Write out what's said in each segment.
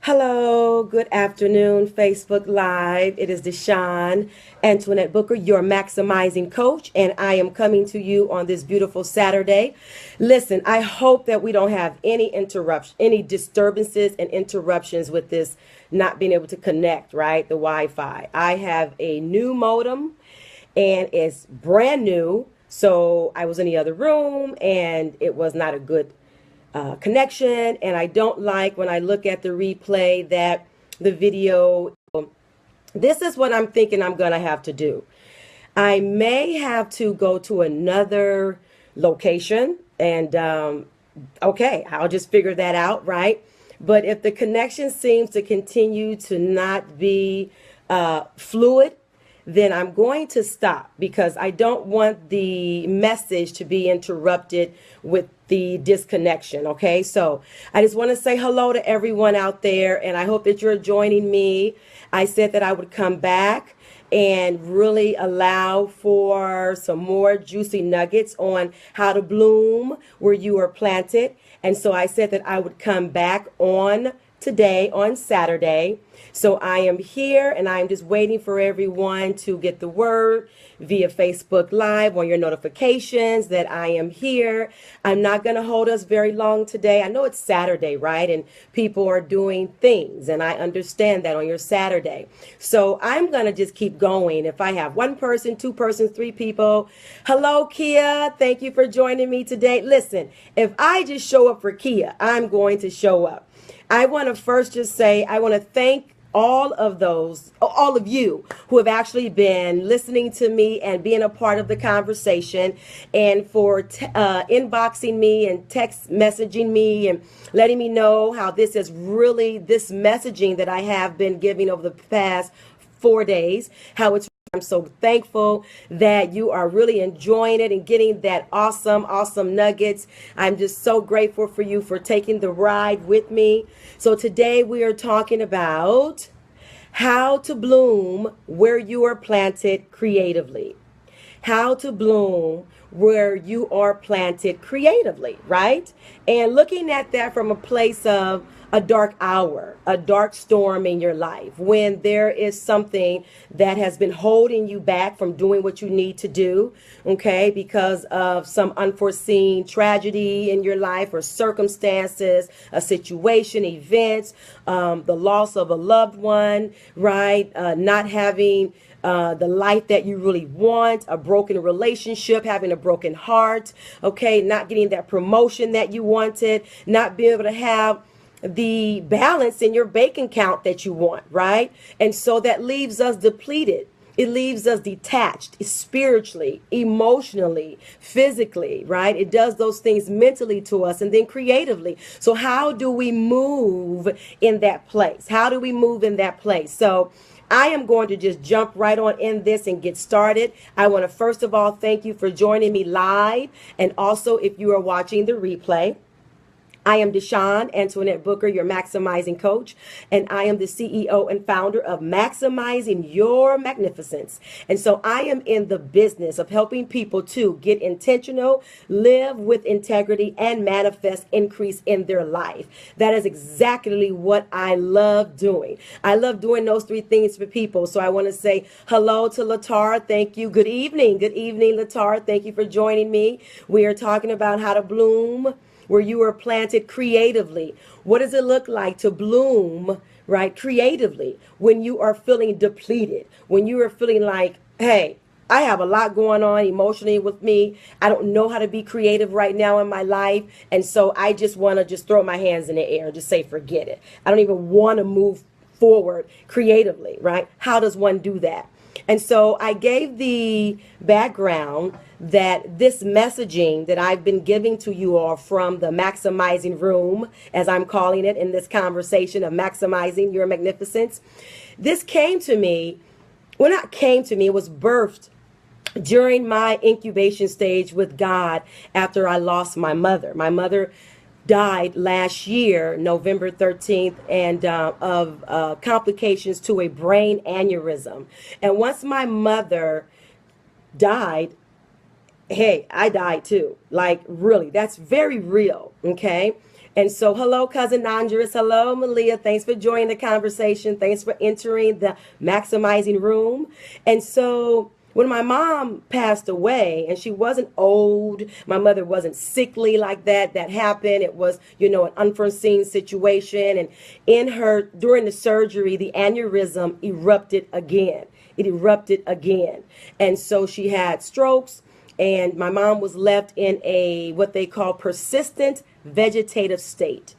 Hello, good afternoon, Facebook Live. It is Deshawn Antoinette Booker, your maximizing coach, and I am coming to you on this beautiful Saturday. Listen, I hope that we don't have any disturbances and interruptions with this not being able to connect, right? The Wi-Fi. I have a new modem and it's brand new. So I was in the other room and it was not a good connection, and I don't like when I look at the replay that the video. This is what I'm thinking I'm gonna have to do. I may have to go to another location, and okay, I'll just figure that out, right? But if the connection seems to continue to not be fluid, then I'm going to stop because I don't want the message to be interrupted with the disconnection. Okay, so I just want to say hello to everyone out there, and I hope that you're joining me. I said that I would come back and really allow for some more juicy nuggets on how to bloom where you are planted. And so I said that I would come back on today on Saturday. So I am here and I'm just waiting for everyone to get the word via Facebook Live on your notifications that I am here. I'm not going to hold us very long today. I know it's Saturday, right? And people are doing things, and I understand that on your Saturday. So I'm going to just keep going. If I have one person, two persons, three people. Hello, Kia. Thank you for joining me today. Listen, if I just show up for Kia, I'm going to show up. I want to first just say, I want to thank all of you who have actually been listening to me and being a part of the conversation, and for inboxing me and text messaging me and letting me know how this messaging that I have been giving over the past 4 days, how it's I'm so thankful that you are really enjoying it and getting that awesome nuggets. I'm just so grateful for you for taking the ride with me. So today we are talking about how to bloom where you are planted creatively. How to bloom where you are planted creatively, right? And looking at that from a place of a dark hour, a dark storm in your life, when there is something that has been holding you back from doing what you need to do, okay, because of some unforeseen tragedy in your life or circumstances, a situation, events, the loss of a loved one, right? Not having the life that you really want, a broken relationship, having a broken heart, okay, not getting that promotion that you wanted, not being able to have the balance in your bank account that you want, right? And so that leaves us depleted. It leaves us detached spiritually, emotionally, physically, right? It does those things mentally to us and then creatively. So how do we move in that place? How do we move in that place? So I am going to just jump right on in this and get started. I want to first of all thank you for joining me live, and also if you are watching the replay. I am Deshawn Antoinette Booker, your maximizing coach, and I am the CEO and founder of Maximizing Your Magnificence. And so I am in the business of helping people to get intentional, live with integrity, and manifest increase in their life. That is exactly what I love doing. I love doing those three things for people. So I want to say hello to Latara. Thank you. Good evening. Good evening, Latara. Thank you for joining me. We are talking about how to bloom where you are planted creatively. What does it look like to bloom, right, creatively when you are feeling depleted, when you are feeling like, hey, I have a lot going on emotionally with me. I don't know how to be creative right now in my life. And so I just want to just throw my hands in the air and just say, forget it. I don't even want to move forward creatively, right? How does one do that? And so I gave the background that this messaging that I've been giving to you all from the maximizing room, as I'm calling it in this conversation of maximizing your magnificence, this came to me, well, not came to me, it was birthed during my incubation stage with God after I lost my mother. My mother died last year, November 13th, and of complications to a brain aneurysm. And once my mother died, hey, I died too. Like, really, that's very real, okay? And so, hello, cousin Andres. Hello, Malia. Thanks for joining the conversation. Thanks for entering the maximizing room. And so, when my mom passed away, and she wasn't old, my mother wasn't sickly like that. That happened. It was, an unforeseen situation. And during the surgery, the aneurysm erupted again. It erupted again. And so she had strokes, and my mom was left in a what they call persistent vegetative state.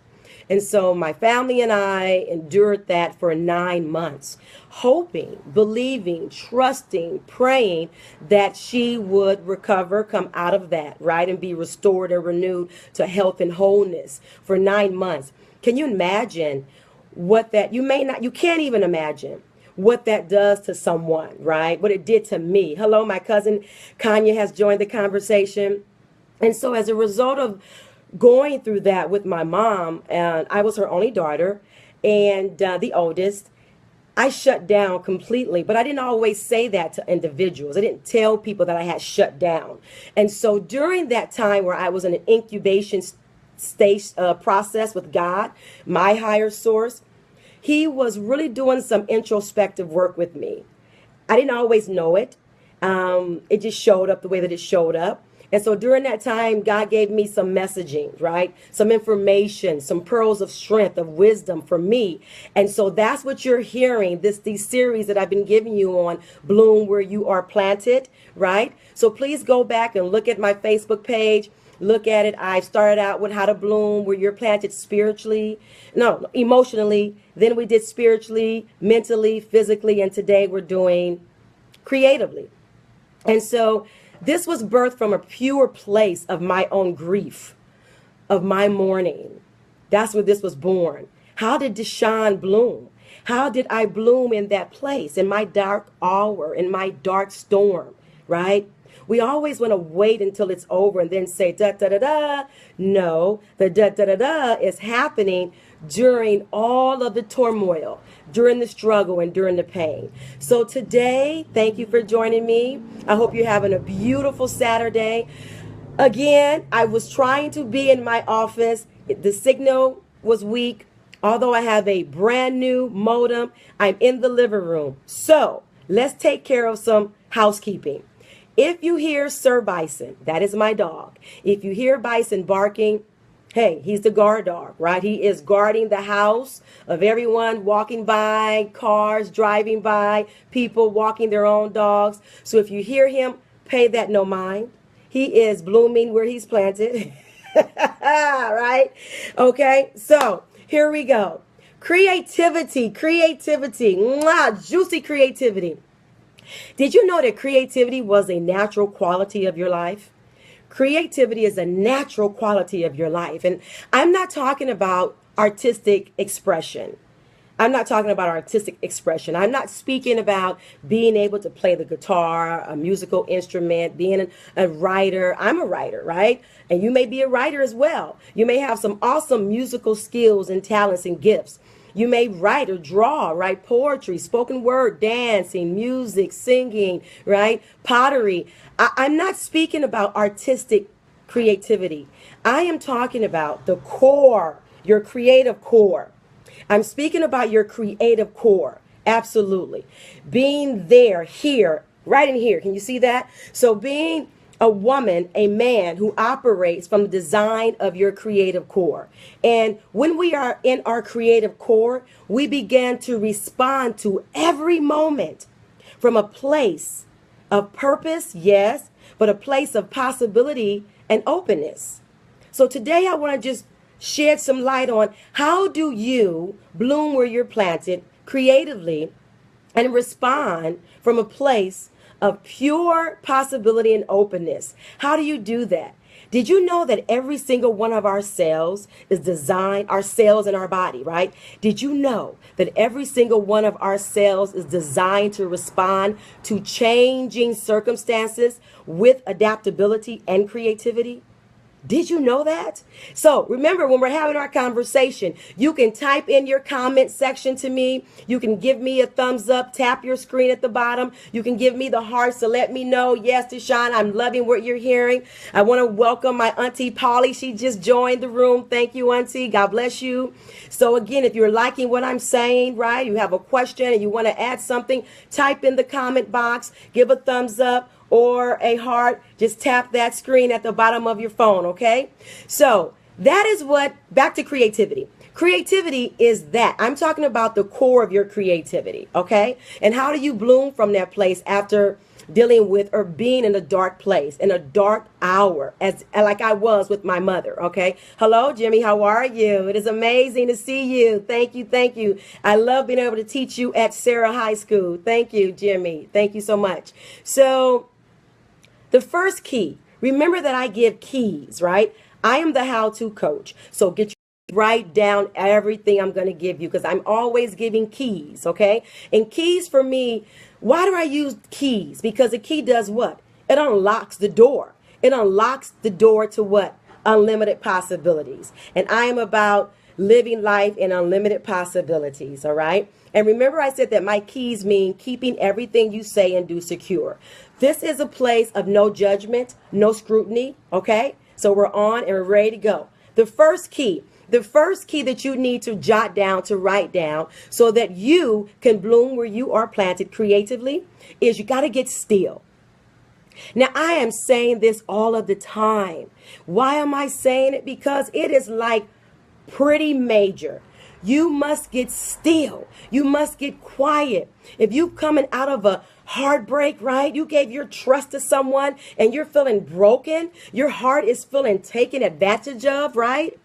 And so my family and I endured that for 9 months, hoping, believing, trusting, praying that she would recover, come out of that, right, and be restored and renewed to health and wholeness for 9 months. Can you imagine what that, you can't even imagine what that does to someone, right? What it did to me. Hello, my cousin Kanya has joined the conversation. And so as a result of going through that with my mom, and I was her only daughter and the oldest, I shut down completely. But I didn't always say that to individuals. I didn't tell people that I had shut down. And so during that time where I was in an incubation stage process with God, my higher source, he was really doing some introspective work with me. I didn't always know it. It just showed up the way that it showed up. And so during that time, God gave me some messaging, right? Some information, some pearls of strength, of wisdom for me. And so that's what you're hearing, these series that I've been giving you on Bloom Where You Are Planted, right? So please go back and look at my Facebook page. Look at it. I started out with how to bloom where you're planted emotionally. Then we did spiritually, mentally, physically, and today we're doing creatively. And so this was birthed from a pure place of my own grief, of my mourning. That's where this was born. How did Deshawn bloom? How did I bloom in that place, in my dark hour, in my dark storm, right? We always want to wait until it's over and then say da da da da. No, the da da da da is happening during all of the turmoil, during the struggle, and during the pain. So today, thank you for joining me. I hope you're having a beautiful Saturday. Again, I was trying to be in my office. The signal was weak. Although I have a brand new modem, I'm in the living room. So let's take care of some housekeeping. If you hear Sir Bison, that is my dog. If you hear Bison barking, hey, he's the guard dog, right? He is guarding the house of everyone walking by, cars driving by, people walking their own dogs. So if you hear him, pay that no mind. He is blooming where he's planted, right? Okay, so here we go. Creativity, juicy creativity. Did you know that creativity was a natural quality of your life? Creativity is a natural quality of your life. And I'm not talking about artistic expression. I'm not speaking about being able to play the guitar, a musical instrument, being a writer. I'm a writer, right? And you may be a writer as well. You may have some awesome musical skills and talents and gifts. You may write or draw, write poetry, spoken word, dancing, music, singing, right? Pottery. I'm not speaking about artistic creativity. I am talking about the core, your creative core. I'm speaking about your creative core. Absolutely. Being there, here, right in here. Can you see that? So being a woman, a man who operates from the design of your creative core. And when we are in our creative core, we begin to respond to every moment from a place of purpose, yes, but a place of possibility and openness. So today I want to just shed some light on how do you bloom where you're planted creatively and respond from a place of pure possibility and openness. How do you do that? Did you know that every single one of our cells is designed, our cells in our body, right? Did you know that every single one of our cells is designed to respond to changing circumstances with adaptability and creativity? Did you know that? So remember, when we're having our conversation, you can type in your comment section to me. You can give me a thumbs up, tap your screen at the bottom. You can give me the hearts to let me know, yes, Deshaun, I'm loving what you're hearing. I want to welcome my Auntie Polly. She just joined the room. Thank you, Auntie. God bless you. So again, if you're liking what I'm saying, right, you have a question and you want to add something, type in the comment box, give a thumbs up or a heart. Just tap that screen at the bottom of your phone, okay? So that is what, back to creativity. Creativity is that. I'm talking about the core of your creativity, okay? And how do you bloom from that place after dealing with or being in a dark place, in a dark hour, as like I was with my mother, okay? Hello, Jimmy, how are you? It is amazing to see you. Thank you, thank you. I love being able to teach you at Sarah High School. Thank you, Jimmy. Thank you so much. So the first key, remember that I give keys, right? I am the how-to coach. So write down everything I'm going to give you because I'm always giving keys, okay? And keys for me, why do I use keys? Because a key does what? It unlocks the door. It unlocks the door to what? Unlimited possibilities. And I am about living life in unlimited possibilities, all right? And remember I said that my keys mean keeping everything you say and do secure. This is a place of no judgment, no scrutiny, okay? So we're on and we're ready to go. The first key that you need to jot down, to write down, so that you can bloom where you are planted creatively, is you got to get still. Now, I am saying this all of the time. Why am I saying it? Because it is like pretty major. You must get still. You must get quiet. If you're coming out of a heartbreak, right? You gave your trust to someone and you're feeling broken. Your heart is feeling taken advantage of, right?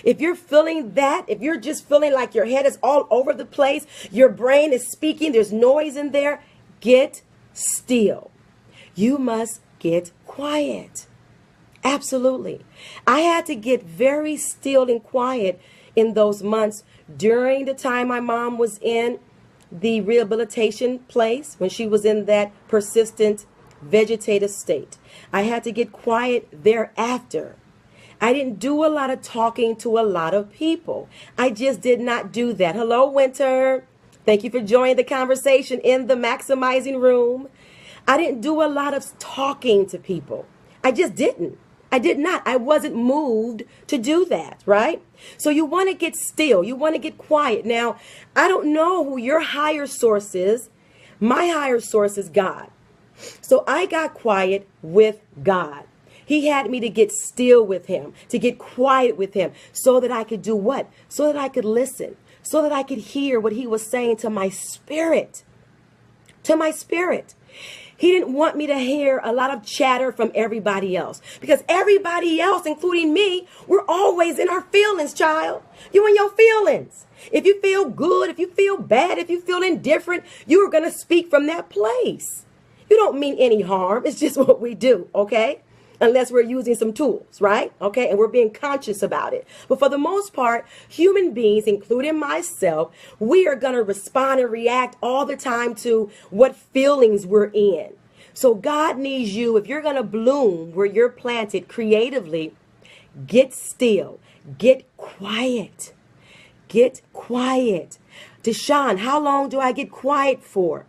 If you're feeling that, if you're just feeling like your head is all over the place, your brain is speaking, there's noise in there, get still. You must get quiet. Absolutely. I had to get very still and quiet in those months during the time my mom was in the rehabilitation place, when she was in that persistent vegetative state. I had to get quiet thereafter. I didn't do a lot of talking to a lot of people. I just did not do that. Hello, Winter. Thank you for joining the conversation in the Maximizing Room. I didn't do a lot of talking to people. I just didn't. I did not. I wasn't moved to do that, right? So you want to get still. You want to get quiet. Now, I don't know who your higher source is. My higher source is God. So I got quiet with God. He had me to get still with him, to get quiet with him, so that I could do what? So that I could listen, so that I could hear what he was saying to my spirit. To my spirit. He didn't want me to hear a lot of chatter from everybody else, because everybody else, including me, we're always in our feelings, child. You in your feelings. If you feel good, if you feel bad, if you feel indifferent, you are going to speak from that place. You don't mean any harm. It's just what we do, okay? Unless we're using some tools, right? Okay, and we're being conscious about it. But for the most part, human beings, including myself, we are going to respond and react all the time to what feelings we're in. So God needs you, if you're going to bloom where you're planted creatively, get still, get quiet, get quiet. Deshaun, how long do I get quiet for?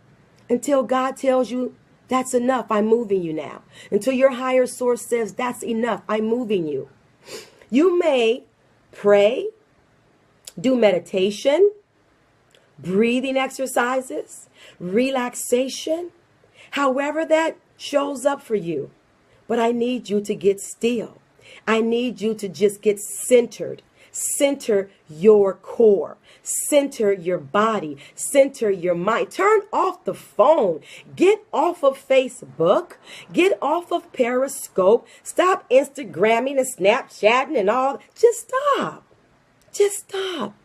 Until God tells you, that's enough, I'm moving you now. Until your higher source says, that's enough, I'm moving you. You may pray, do meditation, breathing exercises, relaxation, however that shows up for you. But I need you to get still. I need you to just get centered. Center your core. Center your body. Center your mind. Turn off the phone. Get off of Facebook. Get off of Periscope. Stop Instagramming and Snapchatting and all. Just stop. Just stop.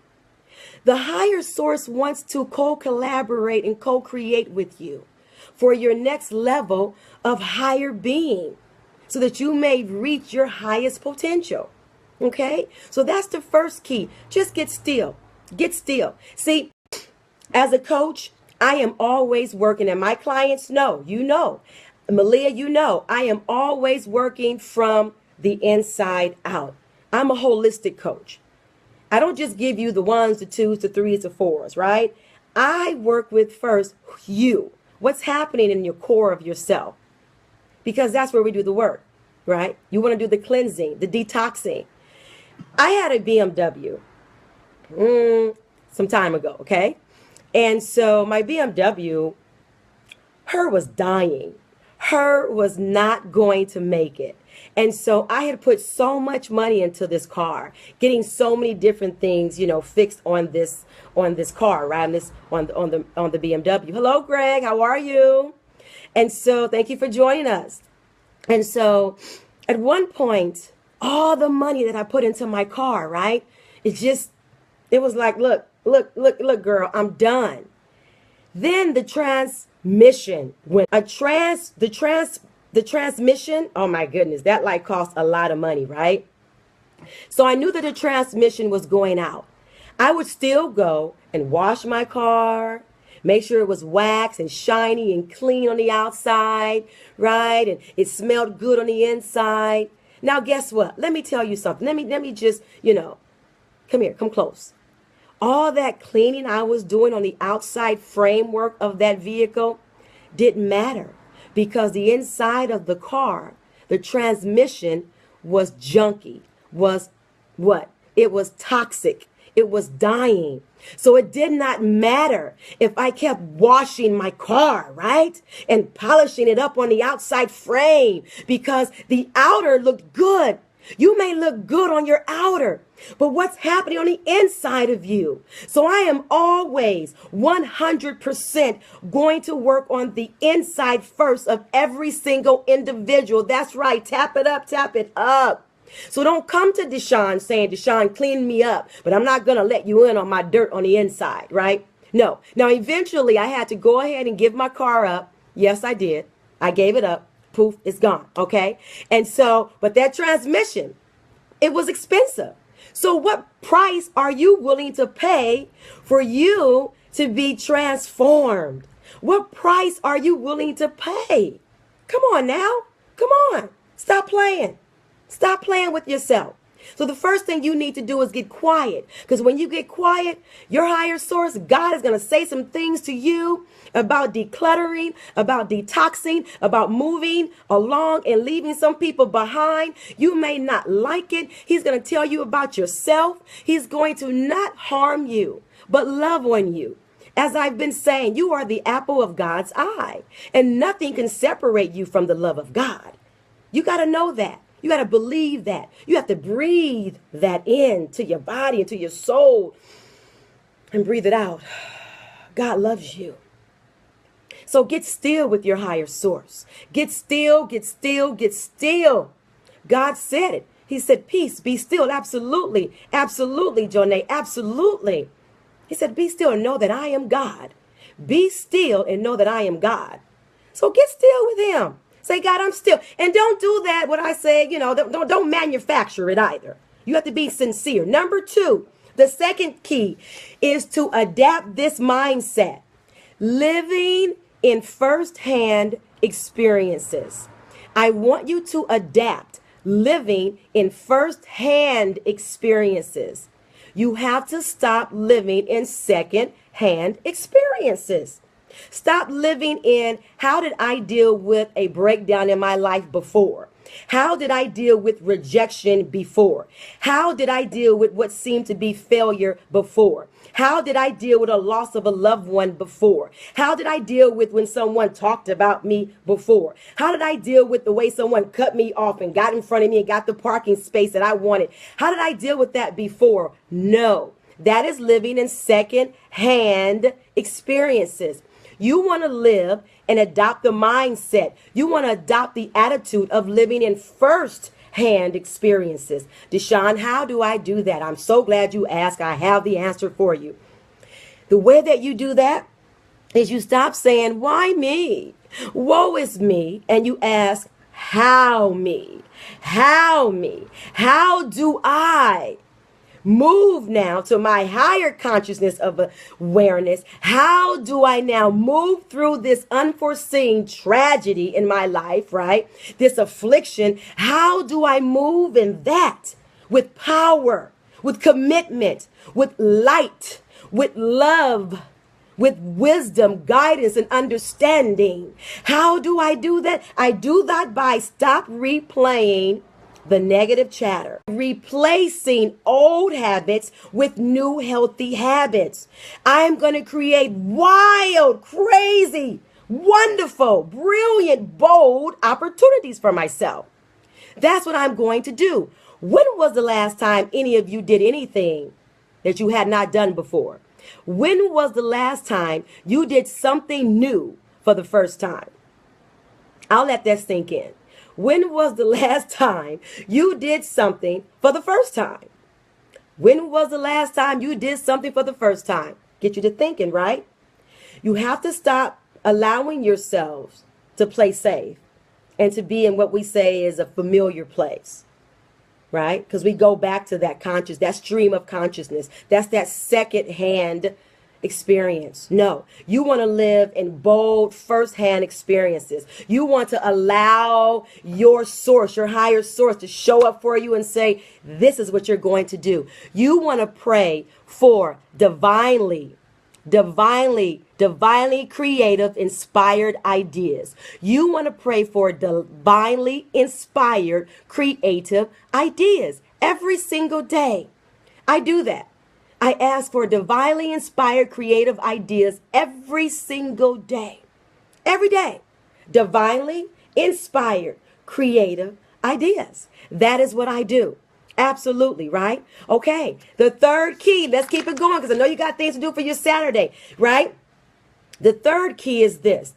The higher source wants to co-collaborate and co-create with you for your next level of higher being, so that you may reach your highest potential. Okay, so that's the first key. Just get still. Get still. See, as a coach, I am always working, and my clients know, you know, Malia, you know, I am always working from the inside out. I'm a holistic coach. I don't just give you the ones, the twos, the threes, the fours, right? I work with first you. What's happening in your core of yourself? Because that's where we do the work, right? You want to do the cleansing, the detoxing. I had a BMW some time ago, okay? And so my BMW, her was dying. Her was not going to make it. And so I had put so much money into this car, getting so many different things, fixed on this car, right? On the BMW. Hello, Greg. How are you? And so thank you for joining us. And so at one point, all the money that I put into my car, right? It was like, look, girl, I'm done. Then the transmission went. The transmission, oh my goodness, that like cost a lot of money, right? So I knew that the transmission was going out. I would still go and wash my car, make sure it was waxed and shiny and clean on the outside, right? And it smelled good on the inside. Now, guess what? Let me tell you something. Let me just, come here, come close. All that cleaning I was doing on the outside framework of that vehicle didn't matter, because the inside of the car, the transmission was junky, was what? It was toxic. It was dying. So it did not matter if I kept washing my car, right? And polishing it up on the outside frame, because the outer looked good. You may look good on your outer, but what's happening on the inside of you? So I am always 100% going to work on the inside first of every single individual. That's right. Tap it up, tap it up. So don't come to Deshaun saying, Deshaun, clean me up, but I'm not going to let you in on my dirt on the inside, right? No. Now, eventually I had to go ahead and give my car up. Yes, I did. I gave it up. Poof, it's gone. Okay. And so, but that transmission, it was expensive. So what price are you willing to pay for you to be transformed? What price are you willing to pay? Come on now. Come on. Stop playing. Stop playing with yourself. So the first thing you need to do is get quiet, because when you get quiet, your higher source, God, is going to say some things to you about decluttering, about detoxing, about moving along and leaving some people behind. You may not like it. He's going to tell you about yourself. He's going to not harm you, but love on you. As I've been saying, you are the apple of God's eye, and nothing can separate you from the love of God. You got to know that. You got to believe that. You have to breathe that into your body, into your soul, and breathe it out. God loves you. So get still with your higher source. Get still, get still, get still. God said it. He said, peace, be still. Absolutely. Absolutely, Jonay. Absolutely. He said, be still and know that I am God. Be still and know that I am God. So get still with him. Say, God, I'm still. And don't do that, what I say, don't manufacture it either. You have to be sincere. Number 2, the second key is to adapt this mindset. Living in firsthand experiences. I want you to adapt living in firsthand experiences. You have to stop living in second-hand experiences. Stop living in, how did I deal with a breakdown in my life before? How did I deal with rejection before? How did I deal with what seemed to be failure before? How did I deal with a loss of a loved one before? How did I deal with when someone talked about me before? How did I deal with the way someone cut me off and got in front of me and got the parking space that I wanted? How did I deal with that before? No, that is living in second-hand experiences. You want to live and adopt the mindset. You want to adopt the attitude of living in first-hand experiences. Deshaun, how do I do that? I'm so glad you asked. I have the answer for you. The way that you do that is you stop saying, why me? Woe is me. And you ask, how me? How me? How do I move now to my higher consciousness of awareness? How do I now move through this unforeseen tragedy in my life, right? This affliction. How do I move in that with power, with commitment, with light, with love, with wisdom, guidance, and understanding? How do I do that? I do that by stop replaying the negative chatter, replacing old habits with new healthy habits. I'm going to create wild, crazy, wonderful, brilliant, bold opportunities for myself. That's what I'm going to do. When was the last time any of you did anything that you had not done before? When was the last time you did something new for the first time? I'll let that sink in. When was the last time you did something for the first time? When was the last time you did something for the first time? Get you to thinking, right? You have to stop allowing yourselves to play safe and to be in what we say is a familiar place, right? Because we go back to that stream of consciousness. That's that second-hand experience. No, you want to live in bold first-hand experiences. You want to allow your source, your higher source, to show up for you and say, this is what you're going to do. You want to pray for divinely creative, inspired ideas. You want to pray for divinely inspired, creative ideas every single day. I do that. I ask for divinely inspired, creative ideas every single day. Every day. Divinely inspired, creative ideas. That is what I do. Absolutely, right? Okay. The third key, let's keep it going because I know you got things to do for your Saturday, right? The third key is this.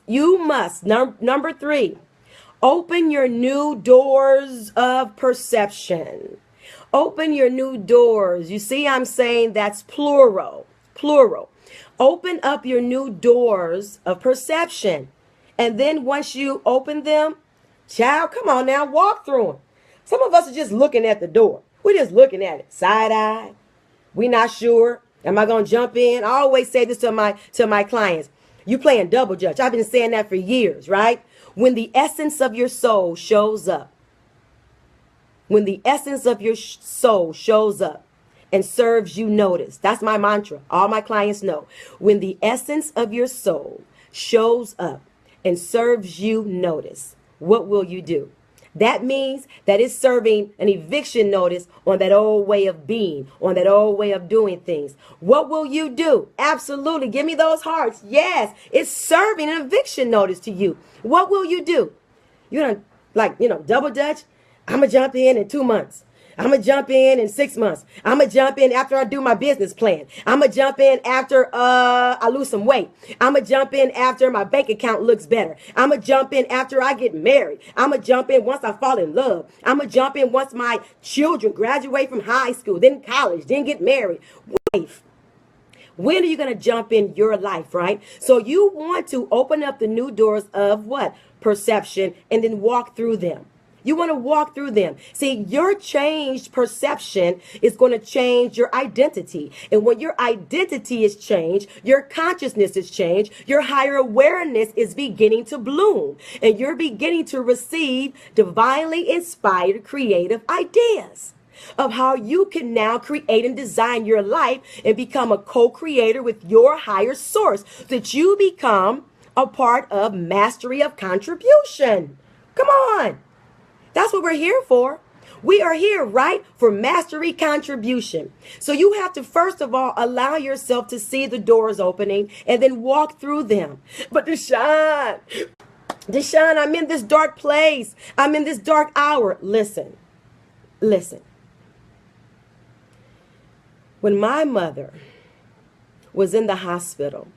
You must, number 3, open your new doors of perception. Open your new doors. You see, I'm saying that's plural. Plural. Open up your new doors of perception. And then once you open them, child, come on now, walk through them. Some of us are just looking at the door. We're just looking at it, side eye. We're not sure. Am I going to jump in? I always say this to my clients. You playing double judge. I've been saying that for years, right? When the essence of your soul shows up, when the essence of your soul shows up and serves you notice, that's my mantra. All my clients know. When the essence of your soul shows up and serves you notice, what will you do? That means that it's serving an eviction notice on that old way of being, on that old way of doing things. What will you do? Absolutely. Give me those hearts. Yes, it's serving an eviction notice to you. What will you do? You're gonna, double dutch? I'm going to jump in 2 months. I'm going to jump in 6 months. I'm going to jump in after I do my business plan. I'm going to jump in after I lose some weight. I'm going to jump in after my bank account looks better. I'm going to jump in after I get married. I'm going to jump in once I fall in love. I'm going to jump in once my children graduate from high school, then college, then get married. Wife. When are you going to jump in your life, right? So you want to open up the new doors of what? Perception, and then walk through them. You want to walk through them. See, your changed perception is going to change your identity. And when your identity is changed, your consciousness is changed, your higher awareness is beginning to bloom. And you're beginning to receive divinely inspired creative ideas of how you can now create and design your life and become a co-creator with your higher source, so that you become a part of mastery of contribution. Come on. That's what we're here for. We are here, right, for mastery contribution. So you have to, first of all, allow yourself to see the doors opening and then walk through them. But Deshaun, I'm in this dark place. I'm in this dark hour. Listen. When my mother was in the hospital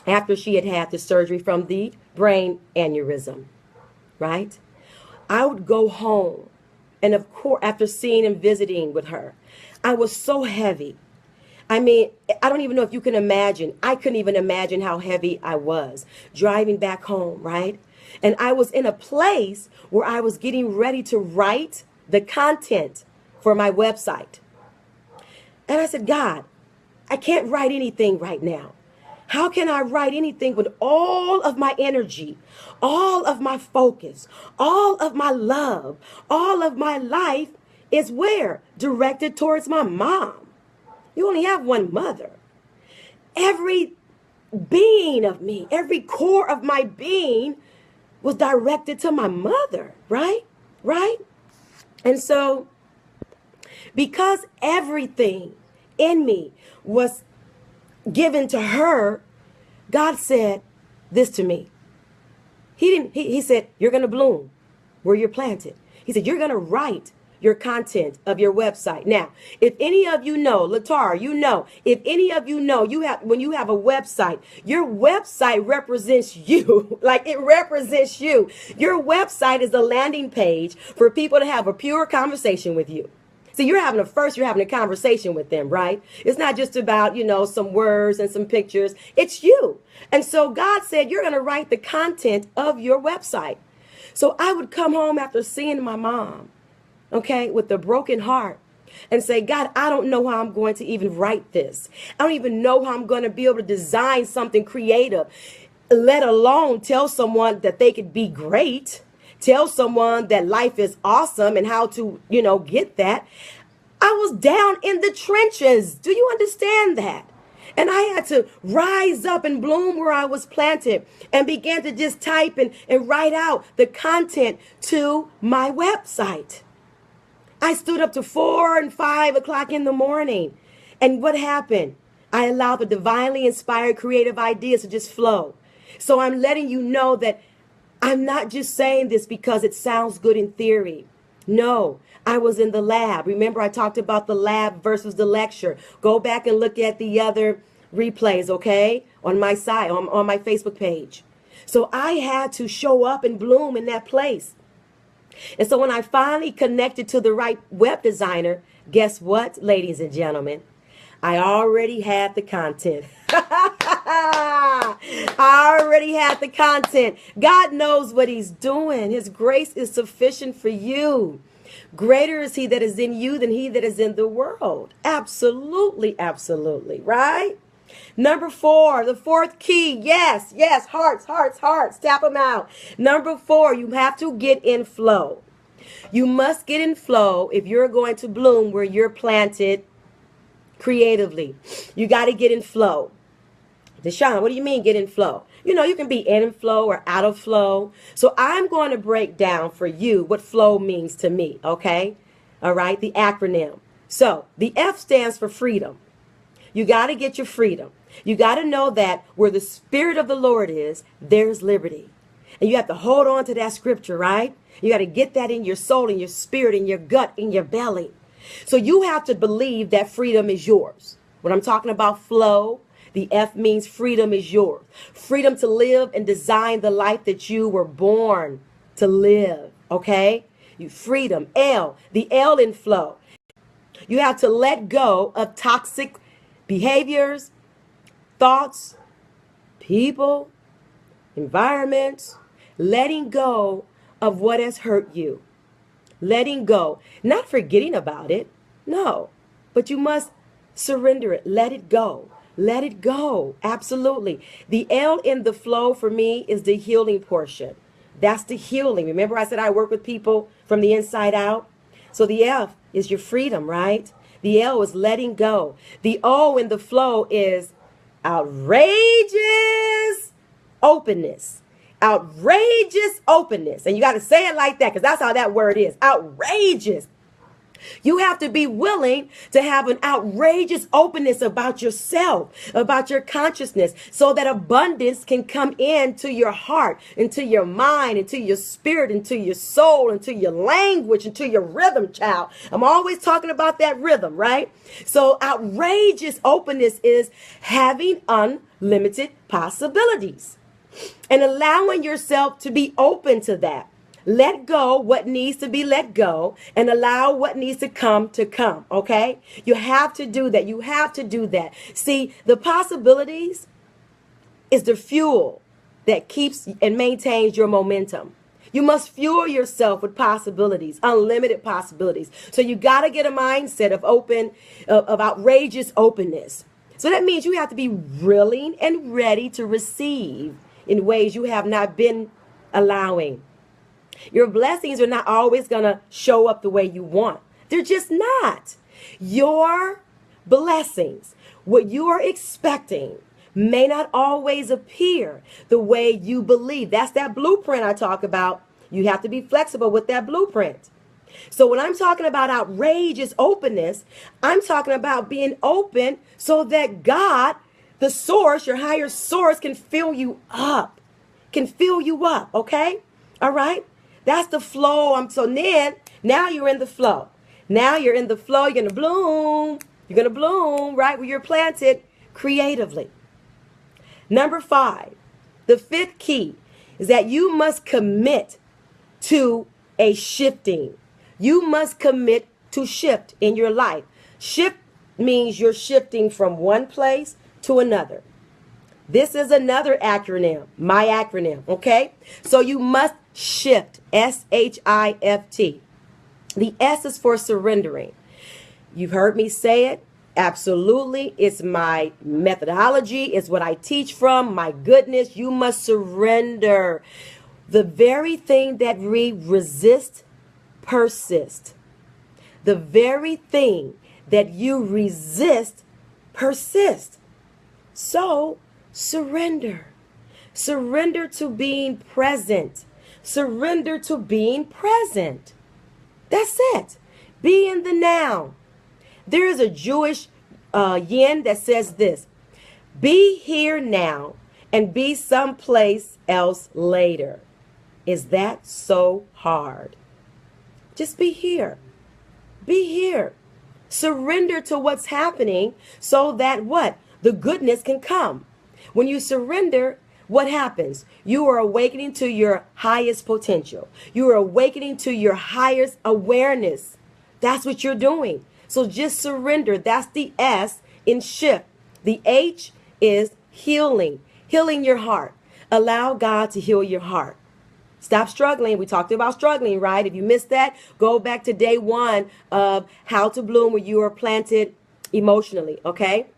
after she had had the surgery from the brain aneurysm, right? I would go home, and of course, after seeing and visiting with her, I was so heavy. I mean, I don't even know if you can imagine. I couldn't even imagine how heavy I was driving back home, right? And I was in a place where I was getting ready to write the content for my website. And I said, God, I can't write anything right now. How can I write anything with all of my energy, all of my focus, all of my love, all of my life is where? Directed towards my mom. You only have one mother. Every being of me, every core of my being was directed to my mother, right? Right? And so, because everything in me was given to her, God said this to me. He said, you're going to bloom where you're planted. He said, you're going to write your content of your website. Now, if any of you know, Latar, you know, if any of you know, when you have a website, your website represents you. Like, it represents you. Your website is a landing page for people to have a pure conversation with you. See, you're having a conversation with them, right? It's not just about, some words and some pictures. It's you. And so God said, you're going to write the content of your website. So I would come home after seeing my mom, okay, with a broken heart and say, God, I don't know how I'm going to even write this. I don't even know how I'm going to be able to design something creative, let alone tell someone that they could be great. Tell someone that life is awesome and how to, get that. I was down in the trenches. Do you understand that? And I had to rise up and bloom where I was planted and began to just type and write out the content to my website. I stood up to 4 and 5 o'clock in the morning. And what happened? I allowed the divinely inspired creative ideas to just flow. So I'm letting you know that I'm not just saying this because it sounds good in theory. No, I was in the lab. Remember, I talked about the lab versus the lecture. Go back and look at the other replays, okay? On my site, on my Facebook page. So I had to show up and bloom in that place. And so when I finally connected to the right web designer, guess what, ladies and gentlemen? I already had the content. I already had the content. God knows what he's doing. His grace is sufficient for you. Greater is he that is in you than he that is in the world. Absolutely, absolutely, right? Number 4, the fourth key. Yes, hearts, hearts, hearts. Tap them out. Number 4, you have to get in flow. You must get in flow if you're going to bloom where you're planted creatively. You got to get in flow. Deshaun, what do you mean get in flow? You can be in flow or out of flow. So I'm going to break down for you what flow means to me, okay? All right, the acronym. So the F stands for freedom. You got to get your freedom. You got to know that where the Spirit of the Lord is, there's liberty. And you have to hold on to that scripture, right? You got to get that in your soul, in your spirit, in your gut, in your belly. So you have to believe that freedom is yours. When I'm talking about flow, the F means freedom is yours. Freedom to live and design the life that you were born to live, okay? Freedom. L, the L in flow. You have to let go of toxic behaviors, thoughts, people, environments, letting go of what has hurt you. Letting go, not forgetting about it, no, but you must surrender it. Let it go. Let it go. Absolutely. The L in the flow for me is the healing portion. That's the healing. Remember I said I work with people from the inside out? So the F is your freedom, right? The L is letting go. The O in the flow is outrageous openness. Outrageous openness. And you got to say it like that because that's how that word is. Outrageous. You have to be willing to have an outrageous openness about yourself, about your consciousness, so that abundance can come into your heart, into your mind, into your spirit, into your soul, into your language, into your rhythm, child. I'm always talking about that rhythm, right? So outrageous openness is having unlimited possibilities and allowing yourself to be open to that. Let go what needs to be let go and allow what needs to come, okay? You have to do that. You have to do that. See, the possibilities is the fuel that keeps and maintains your momentum. You must fuel yourself with possibilities, unlimited possibilities. So you got to get a mindset of outrageous openness. So that means you have to be willing and ready to receive in ways you have not been allowing. Your blessings are not always going to show up the way you want. They're just not. Your blessings, what you are expecting, may not always appear the way you believe. That's that blueprint I talk about. You have to be flexible with that blueprint. So when I'm talking about outrageous openness, I'm talking about being open so that God, the source, your higher source, can fill you up. Can fill you up, okay? All right? That's the flow. So then, now you're in the flow. Now you're in the flow. You're going to bloom. You're going to bloom, right, where you're planted creatively. Number 5, the 5th key is that you must commit to a shifting. You must commit to shift in your life. Shift means you're shifting from one place to another. This is another acronym, my acronym, okay? So you must shift, S-H-I-F-T. The S is for surrendering. You've heard me say it. Absolutely. It's my methodology. It's what I teach from. My goodness, you must surrender. The very thing that we resist, persist. The very thing that you resist, persist. So, surrender. Surrender to being present. Surrender to being present. That's it. Be in the now. There is a Jewish yin that says this: be here now and be someplace else later. Is that so hard? Just be here. Be here. Surrender to what's happening so that what? The goodness can come. When you surrender, what happens? You are awakening to your highest potential. You are awakening to your highest awareness. That's what you're doing. So just surrender. That's the S in shift. The H is healing. Healing your heart. Allow God to heal your heart. Stop struggling. We talked about struggling, right? If you missed that, go back to day 1 of How to Bloom, where you are planted emotionally, okay?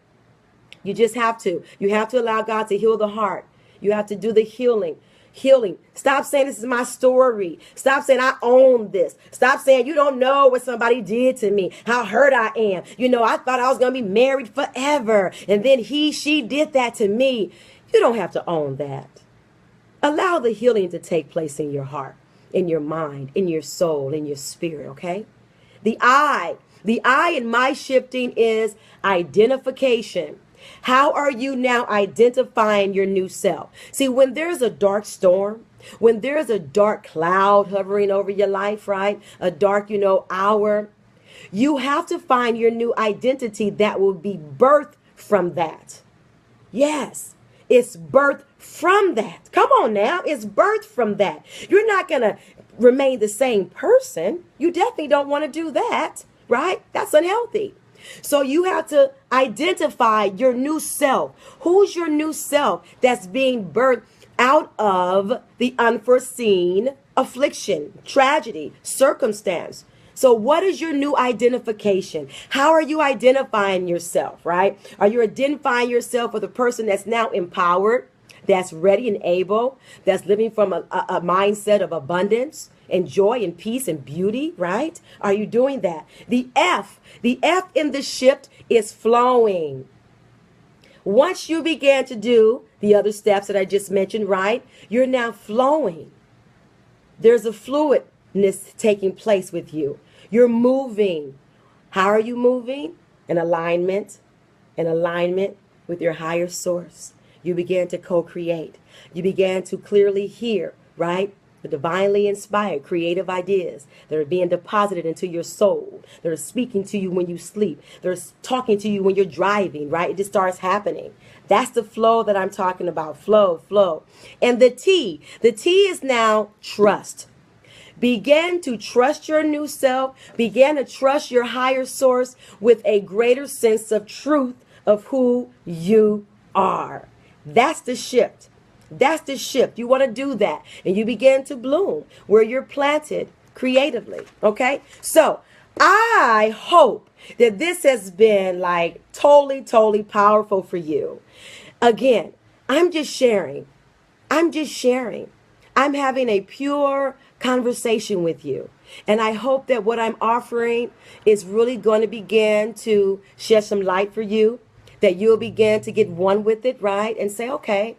You just have to. You have to allow God to heal the heart. You have to do the healing. Healing. Stop saying this is my story. Stop saying I own this. Stop saying you don't know what somebody did to me, how hurt I am. You know, I thought I was going to be married forever, and then she did that to me. You don't have to own that. Allow the healing to take place in your heart, in your mind, in your soul, in your spirit, okay? The I in my shifting is identification. How are you now identifying your new self? See, when there's a dark storm, when there's a dark cloud hovering over your life, right? A dark, hour, you have to find your new identity that will be birthed from that. Yes, it's birthed from that. Come on now, it's birthed from that. You're not going to remain the same person. You definitely don't want to do that, right? That's unhealthy. So you have to identify your new self. Who's your new self that's being birthed out of the unforeseen affliction, tragedy, circumstance? So what is your new identification? How are you identifying yourself, right? Are you identifying yourself with a person that's now empowered, that's ready and able, that's living from a mindset of abundance and joy and peace and beauty, right? Are you doing that? The F in the shift is flowing. Once you began to do the other steps that I just mentioned, right? You're now flowing. There's a fluidness taking place with you. You're moving. How are you moving? In alignment with your higher source. You began to co-create. You began to clearly hear, right? The divinely inspired creative ideas that are being deposited into your soul. They're speaking to you when you sleep. They're talking to you when you're driving, right? It just starts happening. That's the flow that I'm talking about. Flow. And the T is now trust. Begin to trust your new self. Begin to trust your higher source with a greater sense of truth of who you are. That's the shift. That's the shift. You want to do that. And you begin to bloom where you're planted creatively. Okay? So I hope that this has been like totally, totally powerful for you. Again, I'm just sharing. I'm just sharing. I'm having a pure conversation with you. And I hope that what I'm offering is really going to begin to shed some light for you, that you'll begin to get one with it, right? And say, okay,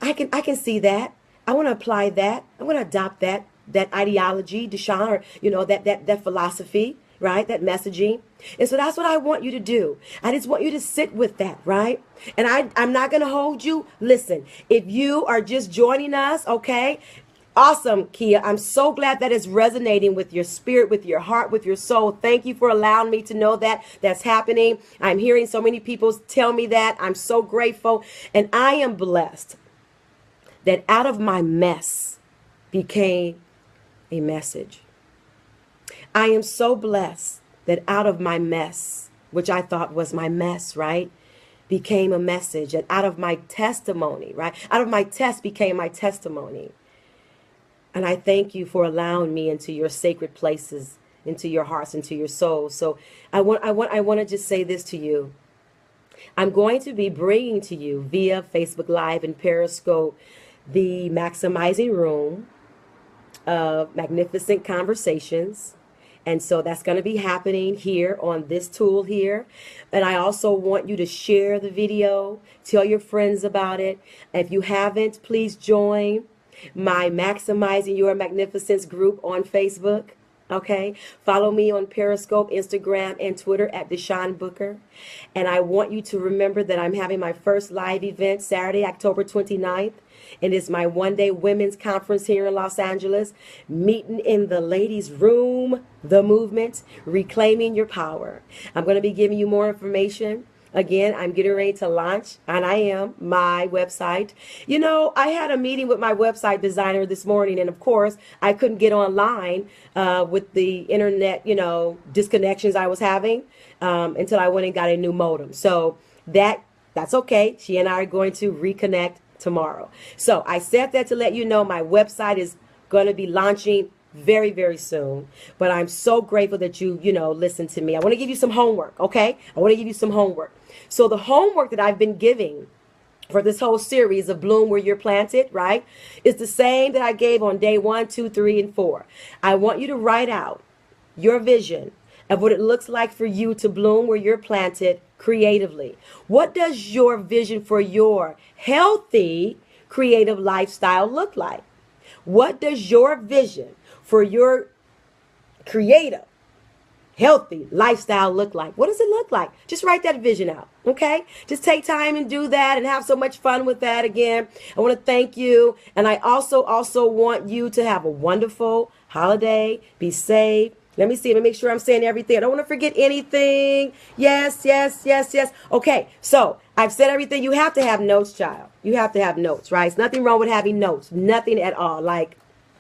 I can see that. I want to apply that. I want to adopt that ideology, Deshaun, or that philosophy, right? That messaging. And so that's what I want you to do. I just want you to sit with that, right? And I'm not going to hold you. Listen, if you are just joining us, okay, awesome, Kia. I'm so glad that it's resonating with your spirit, with your heart, with your soul. Thank you for allowing me to know that that's happening. I'm hearing so many people tell me that. I'm so grateful. And I am blessed that out of my mess became a message. I am so blessed that out of my mess, which I thought was my mess, right, became a message. And out of my testimony, right, out of my test became my testimony. And I thank you for allowing me into your sacred places, into your hearts, into your souls. So I want to just say this to you. I'm going to be bringing to you via Facebook Live and Periscope the Maximizing Room of Magnificent Conversations. And so that's going to be happening here on this tool here. And I also want you to share the video, tell your friends about it. If you haven't, please join my Maximizing Your Magnificence group on Facebook. Okay, follow me on Periscope, Instagram, and Twitter at Deshaun Booker. And I want you to remember that I'm having my first live event Saturday, October 29th. And it's my one-day women's conference here in Los Angeles, meeting in the ladies' room, the movement, reclaiming your power. I'm going to be giving you more information. Again, I'm getting ready to launch, and I am, my website. You know, I had a meeting with my website designer this morning, and of course, I couldn't get online with the internet, disconnections I was having until I went and got a new modem. So that's okay. She and I are going to reconnect tomorrow. So I said that to let you know my website is going to be launching very, very soon. But I'm so grateful that you listen to me. I want to give you some homework, okay? I want to give you some homework. So the homework that I've been giving for this whole series of Bloom Where You're Planted, right, is the same that I gave on day 1, 2, 3, and 4. I want you to write out your vision of what it looks like for you to bloom where you're planted creatively. What does your vision for your healthy creative lifestyle look like? What does your vision for your creative healthy lifestyle look like? What does it look like? Just write that vision out, okay? Just take time and do that and have so much fun with that. Again, I want to thank you. And I also want you to have a wonderful holiday. Be safe. Let me see. Let me make sure I'm saying everything. I don't want to forget anything. Yes. Okay, so I've said everything. You have to have notes, child. You have to have notes, right? There's nothing wrong with having notes. Nothing at all. Like,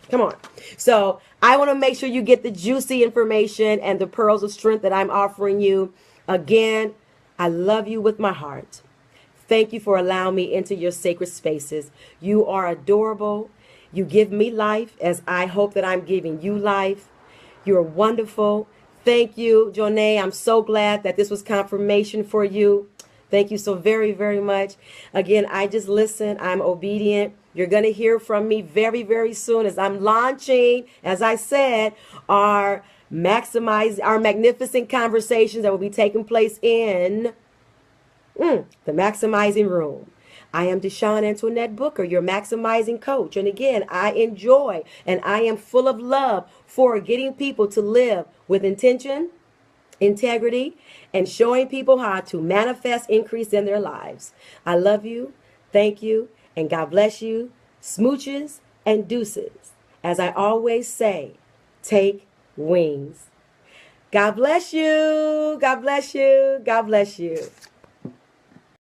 come on. So I want to make sure you get the juicy information and the pearls of strength that I'm offering you. Again, I love you with my heart. Thank you for allowing me into your sacred spaces. You are adorable. You give me life as I hope that I'm giving you life. You're wonderful. Thank you, Jonay. I'm so glad that this was confirmation for you. Thank you so very, very much. Again, I just listen. I'm obedient. You're going to hear from me very, very soon as I'm launching, as I said, our magnificent conversations that will be taking place in the Maximizing Room. I am Deshaun Antoinette Booker, your maximizing coach. And again, I enjoy and I am full of love for getting people to live with intention, integrity, and showing people how to manifest increase in their lives. I love you. Thank you. And God bless you. Smooches and deuces. As I always say, take wings. God bless you. God bless you. God bless you.